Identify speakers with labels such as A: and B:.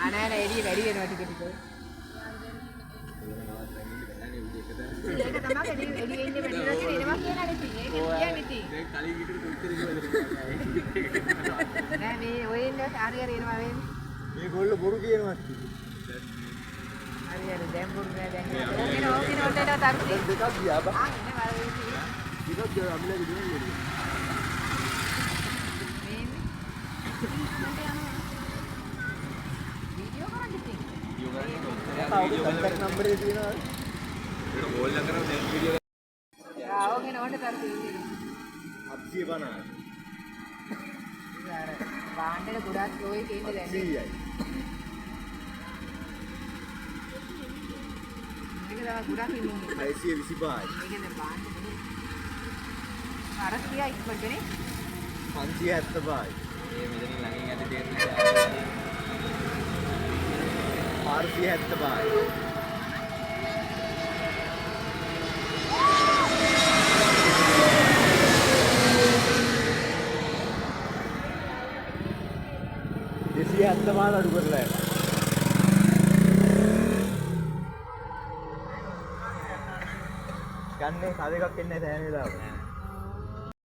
A: අනේ වැඩි වෙනවා ටික ටික. ඒක තමයි වැඩි වෙන්නේ වැඩිලා තියෙන එනවා කියලා නෙති. ඒක කියන්නේ ඉතින්. දැන් කලින් හිටු කොච්චර කිව්වද නෑ මේ ඔය ඉන්නේ හරි එනවා වෙන්නේ.
B: මේගොල්ලෝ බොරු කියනවා.
A: හරි දැන් බොරු නෑ දැන්. ඕකින හොටේට තරති.
B: දෙකක් ගියා බා.
A: ආ ඉන්නේ වල
B: ටිකක් ගියා අපිලා ගෙදර ඉන්නේ.
A: වීඩියෝ කරන්නේ ඉතින්.
B: කොන්ටැක්ට් නම්බර් එක තියෙනවා.
C: ඒක කෝල් එක කරලා දැන් වීඩියෝ
A: ආ ඕකින හොටේට තරති ඉන්නේ.
B: 750.
A: යාර බාණ්ඩේ ගොඩක් ඔය කේන්නේ දැන්.
B: 100යි.
A: මේක තමයි ගොඩක් ඉන්නේ.
B: 625යි.
A: මේකද බාණ්ඩේ. අර කියා ඉක්මනටනේ.
B: 575යි.
C: මේ මෙතනින් ළඟින් ඇති තේරුම්
B: 475යි. දෙසිය 70 අඩු කරලා යනවා. ගන්නේ කව එකක් එන්නේ නැහැ සෑහෙන වෙලාවක්.